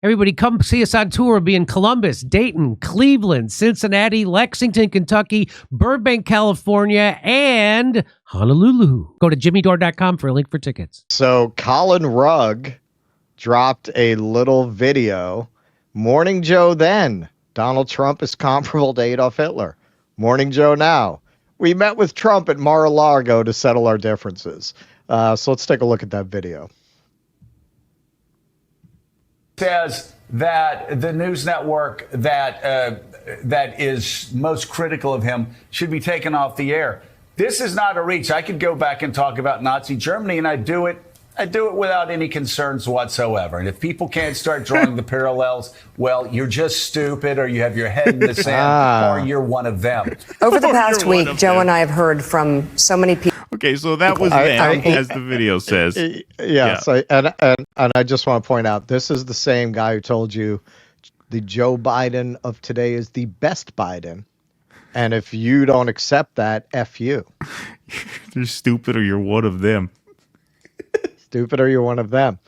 Everybody come see us on tour. We'll be in Columbus, Dayton, Cleveland, Cincinnati, Lexington, Kentucky, Burbank, California, and Honolulu. Go to jimmydore.com for a link for tickets. So Colin Rugg dropped a little video. Morning Joe then. Donald Trump is comparable to Adolf Hitler. Morning Joe now. We met with Trump at Mar-a-Lago to settle our differences. So let's take a look at that video. Says that the news network that is most critical of him should be taken off the air. This is not a reach. I could go back and talk about Nazi Germany, and I do it without any concerns whatsoever. And if people can't start drawing the parallels, well, you're just stupid, or you have your head in the sand, or you're one of them. Over the past week, Joe and I have heard from so many people. Okay, so that was them, as the video says. Yes, yeah. And I just want to point out, this is the same guy who told you the Joe Biden of today is the best Biden. And if you don't accept that, F you. You're stupid or you're one of them. Stupid or you're one of them.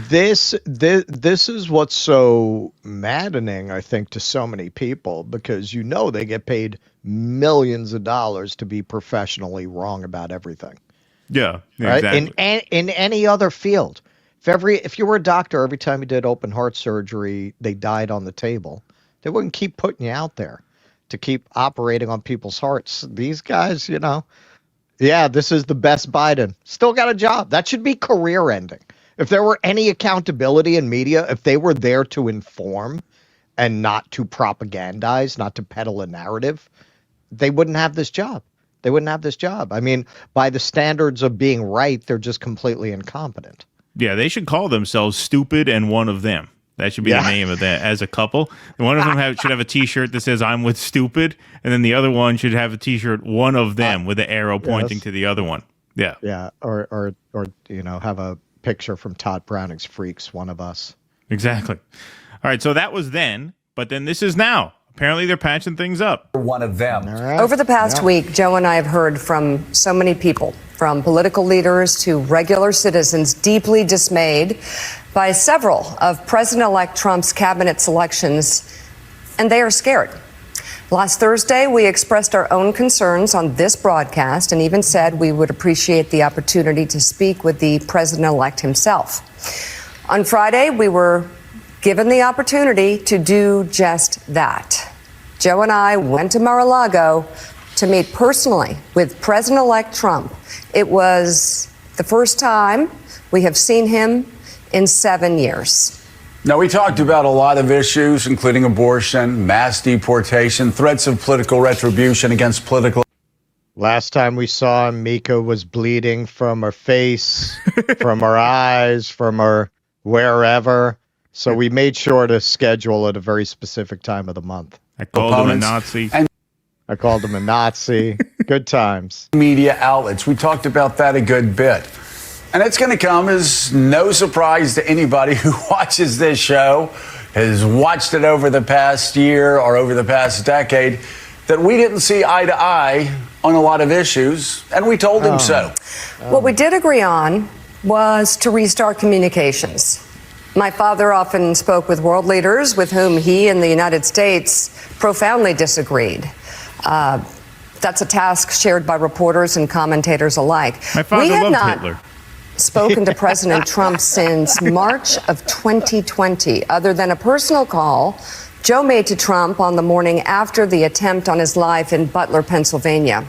This is what's so maddening, I think, to so many people, because they get paid millions of dollars to be professionally wrong about everything. Yeah, right? Exactly. In any other field, if you were a doctor, every time you did open heart surgery, they died on the table. They wouldn't keep putting you out there to keep operating on people's hearts. These guys, yeah, this is the best Biden. Still got a job. That should be career ending. If there were any accountability in media, if they were there to inform and not to propagandize, not to peddle a narrative, they wouldn't have this job. They wouldn't have this job. I mean, by the standards of being right, they're just completely incompetent. Yeah, they should call themselves Stupid and One of Them. That should be the name of that as a couple. And one of them should have a T-shirt that says "I'm with Stupid," and then the other one should have a T-shirt "One of Them" with an arrow pointing to the other one. Yeah, yeah, or have a picture from Todd Browning's Freaks, One of Us. Exactly. All right, so that was then, but then this is now. Apparently, they're patching things up. One of them. Right. Over the past week, Joe and I have heard from so many people, from political leaders to regular citizens, deeply dismayed by several of President-elect Trump's cabinet selections, and they are scared. Last Thursday, we expressed our own concerns on this broadcast and even said we would appreciate the opportunity to speak with the president-elect himself. On Friday, we were given the opportunity to do just that. Joe and I went to Mar-a-Lago to meet personally with President-elect Trump. It was the first time we have seen him in 7 years. Now, we talked about a lot of issues, including abortion, mass deportation, threats of political retribution against political. Last time we saw him, Mika was bleeding from her face, from her eyes, from her wherever. So we made sure to schedule at a very specific time of the month. I called him a Nazi. I called him a Nazi. Good times. Media outlets. We talked about that a good bit. And it's going to come as no surprise to anybody who watches this show, has watched it over the past year or over the past decade, that we didn't see eye to eye on a lot of issues, and we told him so. What we did agree on was to restart communications. My father often spoke with world leaders with whom he and the United States profoundly disagreed. That's a task shared by reporters and commentators alike. My father loved Hitler. Spoken to President Trump since March of 2020. Other than a personal call Joe made to Trump on the morning after the attempt on his life in Butler, Pennsylvania.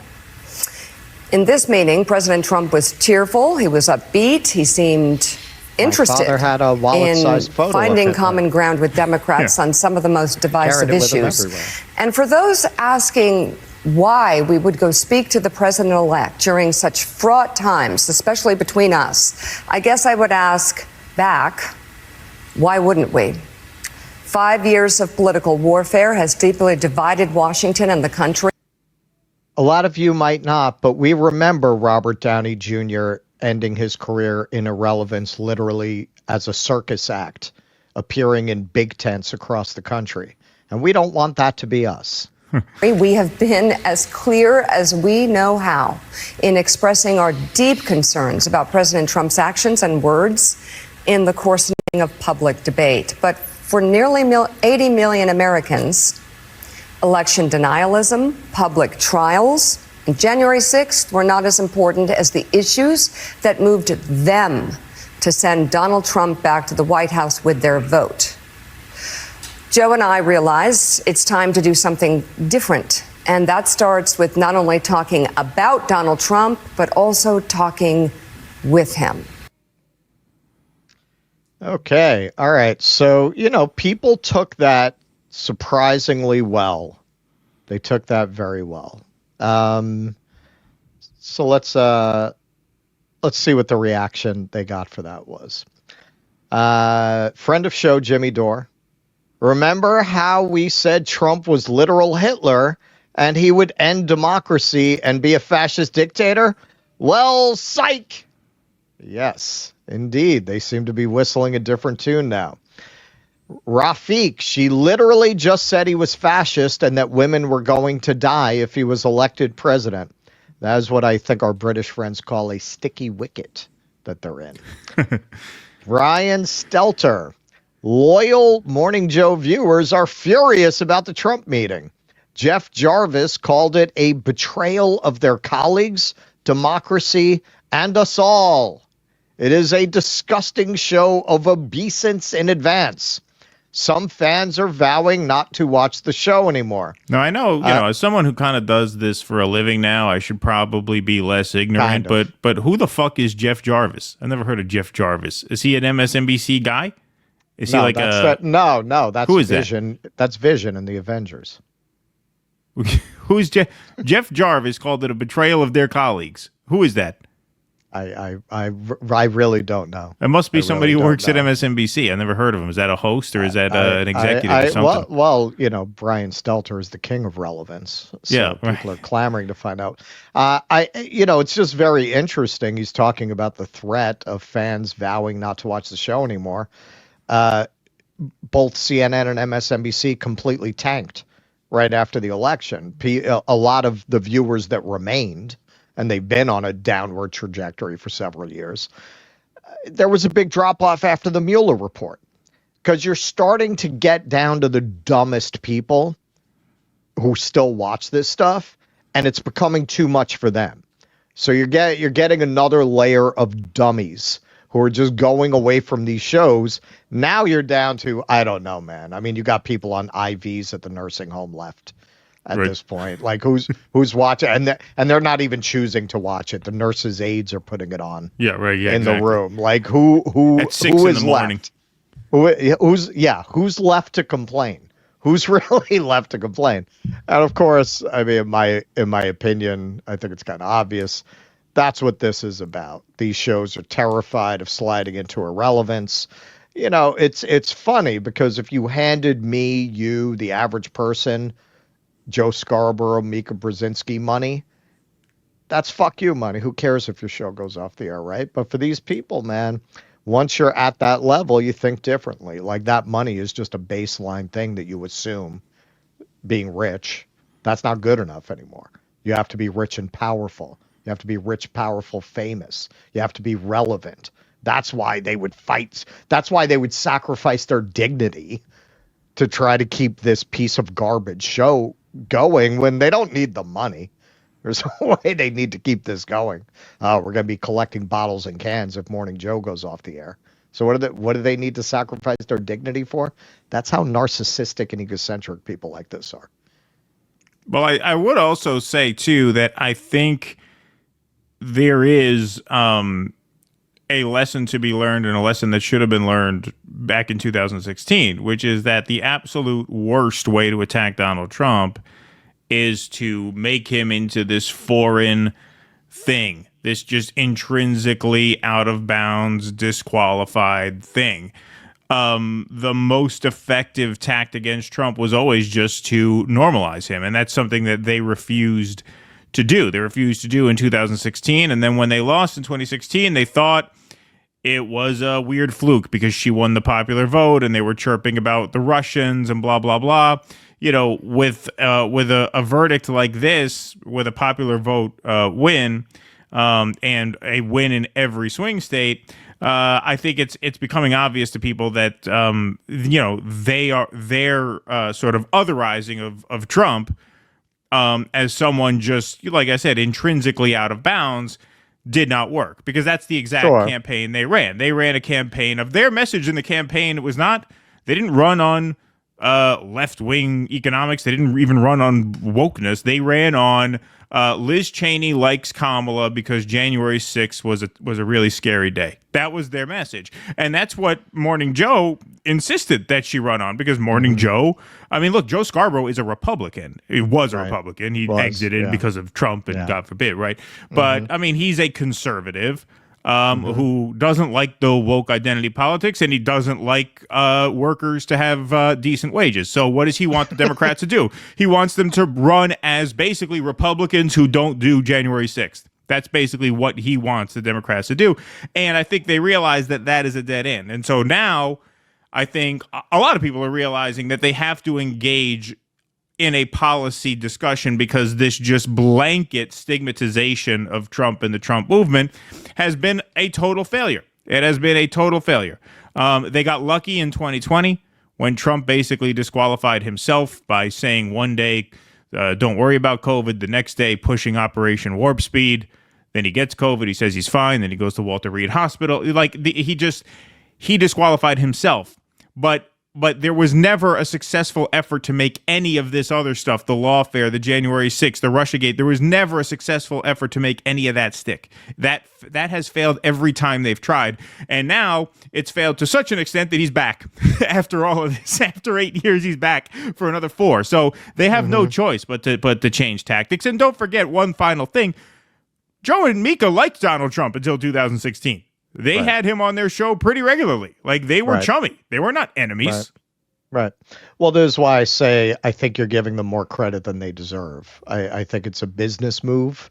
In this meeting, President Trump was cheerful. He was upbeat. He seemed interested in finding common ground with Democrats on some of the most divisive issues. And for those asking why we would go speak to the president-elect during such fraught times, especially between us, I guess I would ask back, why wouldn't we? 5 years of political warfare has deeply divided Washington and the country. A lot of you might not, but we remember Robert Downey Jr. ending his career in irrelevance, literally as a circus act, appearing in big tents across the country. And we don't want that to be us. We have been as clear as we know how in expressing our deep concerns about President Trump's actions and words in the course of public debate. But for nearly 80 million Americans, election denialism, public trials, and January 6th were not as important as the issues that moved them to send Donald Trump back to the White House with their vote. Joe and I realize it's time to do something different. And that starts with not only talking about Donald Trump, but also talking with him. Okay. All right. So, people took that surprisingly well. They took that very well. So let's see what the reaction they got for that was. Friend of show, Jimmy Dore. Remember how we said Trump was literal Hitler and he would end democracy and be a fascist dictator? Well, psych. Yes, indeed. They seem to be whistling a different tune now. Rafiq, she literally just said he was fascist and that women were going to die if he was elected president. That is what I think our British friends call a sticky wicket that they're in. Brian Stelter. Loyal Morning Joe viewers are furious about the Trump meeting. Jeff Jarvis called it a betrayal of their colleagues, democracy, and us all. It is a disgusting show of obeisance in advance. Some fans are vowing not to watch the show anymore. No, I know, as someone who kind of does this for a living now, I should probably be less ignorant, but who the fuck is Jeff Jarvis? I've never heard of Jeff Jarvis. Is he an MSNBC guy? Is he like No, that's who is Vision. That's Vision in the Avengers. Who's Jeff? Jeff Jarvis called it a betrayal of their colleagues. Who is that? I really don't know. It must be somebody who works at MSNBC. I never heard of him. Is that a host or is that an executive or something? Well, Brian Stelter is the king of relevance. So yeah, people are clamoring to find out. It's just very interesting. He's talking about the threat of fans vowing not to watch the show anymore. Both CNN and MSNBC completely tanked right after the election. A lot of the viewers that remained, and they've been on a downward trajectory for several years, there was a big drop-off after the Mueller report because you're starting to get down to the dumbest people who still watch this stuff, and it's becoming too much for them. So you're getting another layer of dummies who are just going away from these shows. Now you're down to, I don't know, man. I mean, you got people on IVs at the nursing home left at this point. Like who's watching, and they're not even choosing to watch it. The nurses' aides are putting it on. Yeah, right. Yeah, in the room. Like who at 6 who in is the morning. Left? Who's left to complain? Who's really left to complain? And of course, I mean, in my opinion, I think it's kind of obvious. That's what this is about. These shows are terrified of sliding into irrelevance. It's funny because if you handed me, you, the average person, Joe Scarborough, Mika Brzenzski money, that's fuck you money. Who cares if your show goes off the air, right? But for these people, man, once you're at that level, you think differently. Like that money is just a baseline thing that you assume being rich. That's not good enough anymore. You have to be rich and powerful. You have to be rich, powerful, famous. You have to be relevant. That's why they would fight. That's why they would sacrifice their dignity to try to keep this piece of garbage show going when they don't need the money. There's no way they need to keep this going. We're going to be collecting bottles and cans if Morning Joe goes off the air. So what do they need to sacrifice their dignity for? That's how narcissistic and egocentric people like this are. Well, I would also say, too, that I think there is a lesson to be learned and a lesson that should have been learned back in 2016, which is that the absolute worst way to attack Donald Trump is to make him into this foreign thing, this just intrinsically out of bounds, disqualified thing. The most effective tact against Trump was always just to normalize him, and that's something that they refused to do. They refused to do in 2016, and then when they lost in 2016, they thought it was a weird fluke because she won the popular vote, and they were chirping about the Russians and blah, blah, blah. With a verdict like this, with a popular vote win, and a win in every swing state, I think it's becoming obvious to people that they're sort of otherizing of Trump as someone just, like I said, intrinsically out of bounds did not work, because that's the exact campaign they ran. They ran a campaign of their message in the campaign. It was not, they didn't run on left-wing economics. They didn't even run on wokeness. They ran on Liz Cheney likes Kamala because January 6th was a really scary day. That was their message. And that's what Morning Joe insisted that she run on, because Morning Joe, I mean, look, Joe Scarborough is a Republican. He was a Republican. He exited because of Trump and God forbid, right? But, I mean, he's a conservative who doesn't like the woke identity politics, and he doesn't like workers to have decent wages. So what does he want the Democrats to do? He wants them to run as basically Republicans who don't do January 6th. That's basically what he wants the Democrats to do. And I think they realize that that is a dead end. And so now I think a lot of people are realizing that they have to engage in a policy discussion, because this just blanket stigmatization of Trump and the Trump movement has been a total failure. It has been a total failure. They got lucky in 2020 when Trump basically disqualified himself by saying one day, don't worry about COVID, the next day pushing Operation Warp Speed. Then he gets COVID, he says he's fine, then he goes to Walter Reed Hospital. He disqualified himself. But there was never a successful effort to make any of this other stuff, the lawfare, the January 6th, the Russiagate. There was never a successful effort to make any of that stick. That has failed every time they've tried. And now it's failed to such an extent that he's back. After all of this, after 8 years, he's back for another 4. So they have no choice but to change tactics. And don't forget one final thing. Joe and Mika liked Donald Trump until 2016. They had him on their show pretty regularly. Like, they were chummy. They were not enemies. Right. Well, this is why I say I think you're giving them more credit than they deserve. I think it's a business move.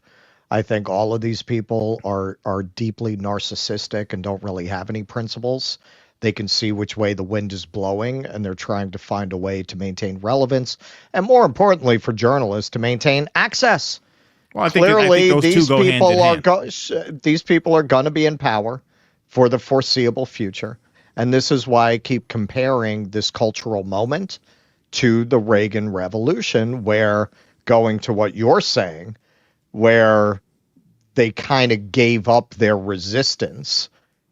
I think all of these people are deeply narcissistic and don't really have any principles. They can see which way the wind is blowing, and they're trying to find a way to maintain relevance, and more importantly for journalists, to maintain access. Well, clearly, I think these people are going to be in power for the foreseeable future. And this is why I keep comparing this cultural moment to the Reagan Revolution, where, going to what you're saying, where they kind of gave up their resistance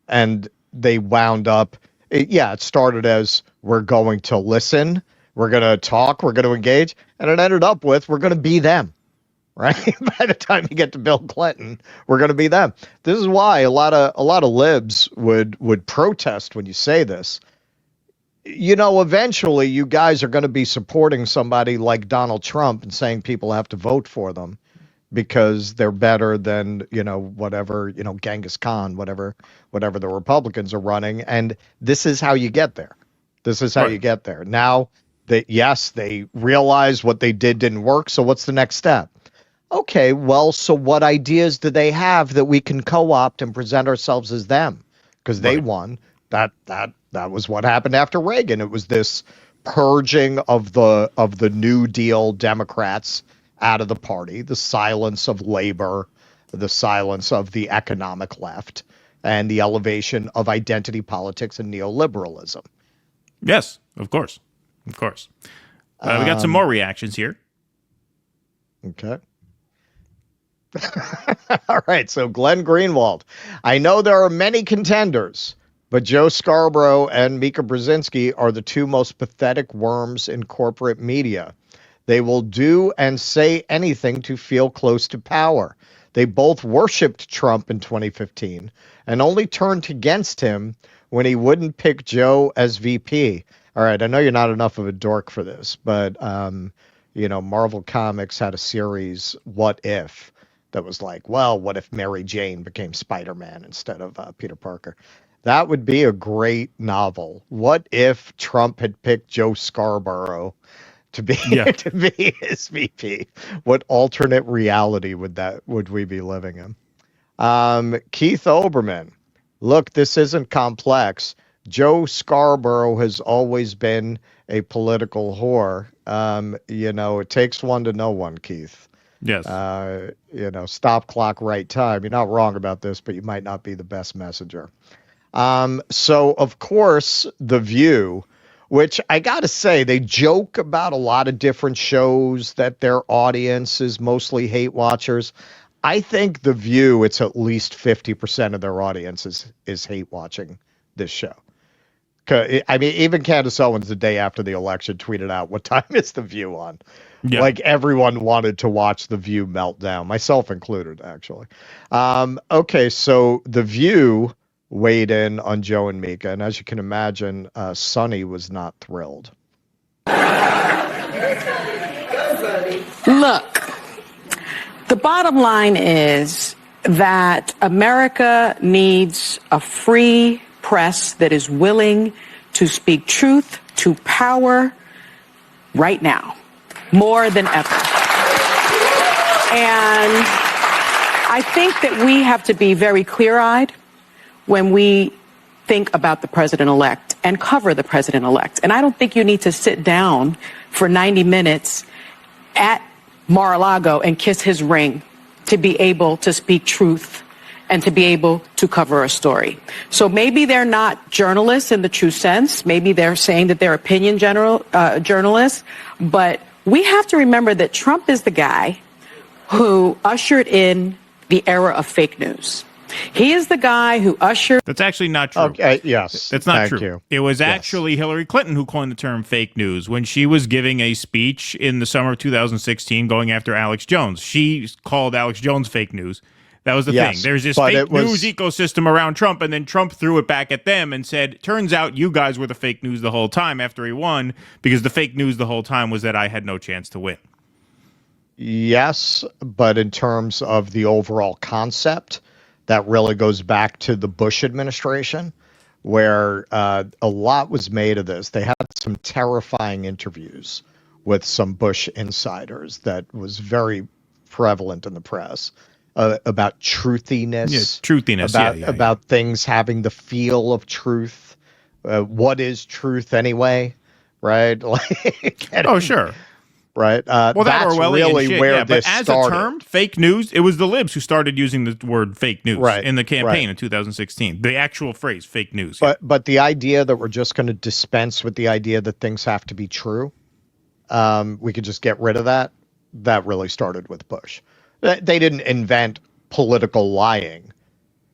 and they wound up, it started as, we're going to listen, we're going to talk, we're going to engage, and it ended up with, we're going to be them. Right? By the time you get to Bill Clinton, we're going to be them. This is why a lot of libs would protest when you say this. You know, eventually you guys are going to be supporting somebody like Donald Trump and saying people have to vote for them because they're better than, whatever, Genghis Khan, whatever the Republicans are running. And this is how you get there. This is how you get there. Now that, yes, they realize what they didn't work. So what's the next step? Okay, well, so what ideas do they have that we can co-opt and present ourselves as them? Because they won. That was what happened after Reagan. It was this purging of the New Deal Democrats out of the party, the silence of labor, the silence of the economic left, and the elevation of identity politics and neoliberalism. Yes, of course. Of course. We got some more reactions here. Okay. All right, so Glenn Greenwald. I know there are many contenders, but Joe Scarborough and Mika Brzenzski are the two most pathetic worms in corporate media. They will do and say anything to feel close to power. They both worshipped Trump in 2015 and only turned against him when he wouldn't pick Joe as VP. All right, I know you're not enough of a dork for this, but Marvel Comics had a series, What If? That was like, well, what if Mary Jane became Spider-Man instead of Peter Parker? That would be a great novel. What if Trump had picked Joe Scarborough to be his VP? What alternate reality would we be living in? Keith Oberman. Look, this isn't complex. Joe Scarborough has always been a political whore. It takes one to know one, Keith. Yes. Stop clock, right time. You're not wrong about this, but you might not be the best messenger. So, of course, The View, which I got to say, they joke about a lot of different shows that their audience is mostly hate watchers. I think The View, it's at least 50% of their audience is hate watching this show. I mean, even Candace Owens, the day after the election, tweeted out, "What time is The View on?" Yeah. Like everyone wanted to watch The View meltdown, myself included, actually. Okay, so The View weighed in on Joe and Mika, and as you can imagine, Sonny was not thrilled. Look, the bottom line is that America needs a free press that is willing to speak truth to power right now, more than ever. And I think that we have to be very clear-eyed when we think about the president-elect and cover the president-elect. And I don't think you need to sit down for 90 minutes at Mar-a-Lago and kiss his ring to be able to speak truth and to be able to cover a story. So maybe they're not journalists in the true sense. Maybe they're saying that they're opinion journalists. But we have to remember that Trump is the guy who ushered in the era of fake news. He is the guy who ushered... That's actually not true. Okay, yes. That's not Thank true. You. It was actually Hillary Clinton who coined the term fake news when she was giving a speech in the summer of 2016 going after Alex Jones. She called Alex Jones fake news. That was the thing. There's this fake news ecosystem around Trump, and then Trump threw it back at them and said, turns out you guys were the fake news the whole time after he won, because the fake news the whole time was that I had no chance to win. Yes, but in terms of the overall concept, that really goes back to the Bush administration, where a lot was made of this. They had some terrifying interviews with some Bush insiders that was very prevalent in the press. About truthiness. Yeah, truthiness. About things having the feel of truth. What is truth anyway? Right? Sure. Right. Well, that's really shit, where but this as started. a term, fake news, it was the libs who started using the word fake news in the campaign in 2016. The actual phrase, fake news. But the idea that we're just going to dispense with the idea that things have to be true, we could just get rid of that really started with Bush. They didn't invent political lying,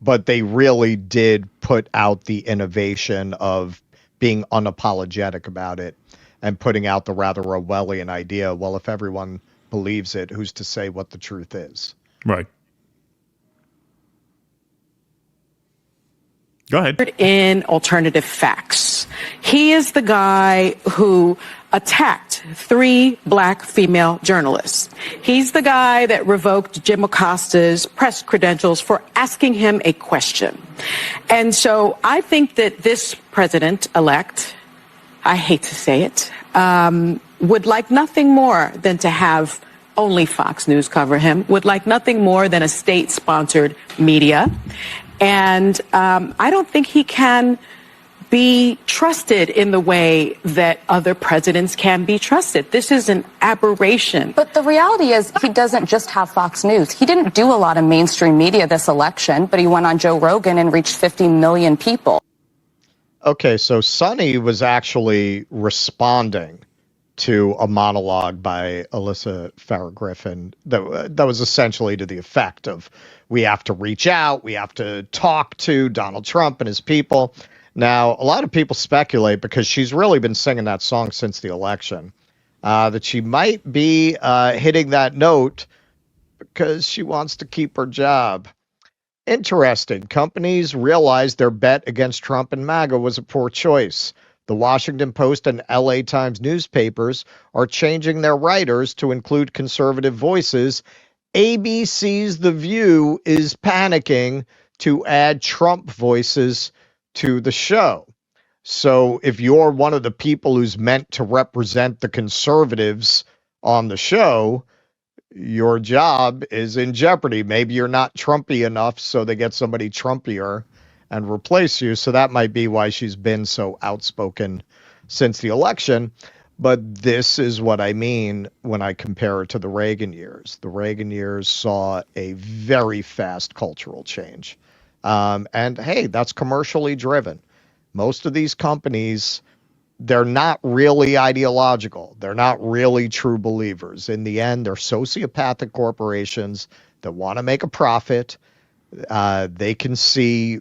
but they really did put out the innovation of being unapologetic about it and putting out the rather Orwellian idea, well, if everyone believes it, who's to say what the truth is? Right. Go ahead. In alternative facts. He is the guy who attacked 3 black female journalists. He's the guy that revoked Jim Acosta's press credentials for asking him a question. And so I think that this president-elect, I hate to say it, would like nothing more than to have only Fox News cover him, would like nothing more than a state-sponsored media. And I don't think he can be trusted in the way that other presidents can be trusted. This is an aberration. But the reality is he doesn't just have Fox News. He didn't do a lot of mainstream media this election, but he went on Joe Rogan and reached 50 million people. Okay, so Sonny was actually responding to a monologue by Alyssa Farah Griffin that was essentially to the effect of, we have to reach out, we have to talk to Donald Trump and his people. Now, a lot of people speculate, because she's really been singing that song since the election, that she might be hitting that note because she wants to keep her job. Interesting. Companies realized their bet against Trump and MAGA was a poor choice. The Washington Post and LA Times newspapers are changing their writers to include conservative voices. ABC's The View is panicking to add Trump voices to the show. So if you're one of the people who's meant to represent the conservatives on the show, your job is in jeopardy. Maybe you're not Trumpy enough, so they get somebody Trumpier and replace you. So that might be why she's been so outspoken since the election. But this is what I mean when I compare it to the Reagan years. The Reagan years saw a very fast cultural change. And hey, that's commercially driven. Most of these companies, they're not really ideological. They're not really true believers. In the end, they're sociopathic corporations that want to make a profit. They can see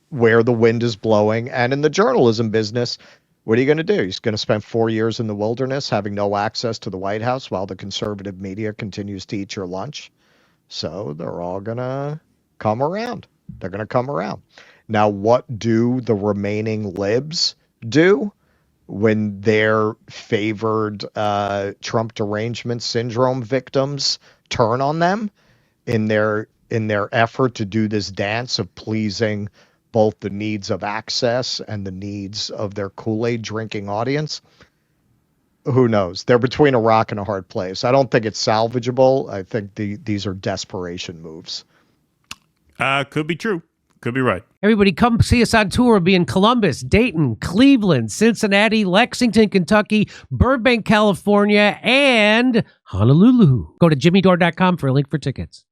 where the wind is blowing. And in the journalism business, what are you going to do? You're going to spend 4 years in the wilderness having no access to the White House while the conservative media continues to eat your lunch? So they're all going to come around. They're going to come around. Now, what do the remaining libs do when their favored Trump derangement syndrome victims turn on them in their effort to do this dance of pleasing both the needs of access and the needs of their Kool-Aid drinking audience? Who knows? They're between a rock and a hard place. I don't think it's salvageable. I think these are desperation moves. Could be true. Could be right. Everybody come see us on tour. We'll be in Columbus, Dayton, Cleveland, Cincinnati, Lexington, Kentucky, Burbank, California, and Honolulu. Go to jimmydore.com for a link for tickets.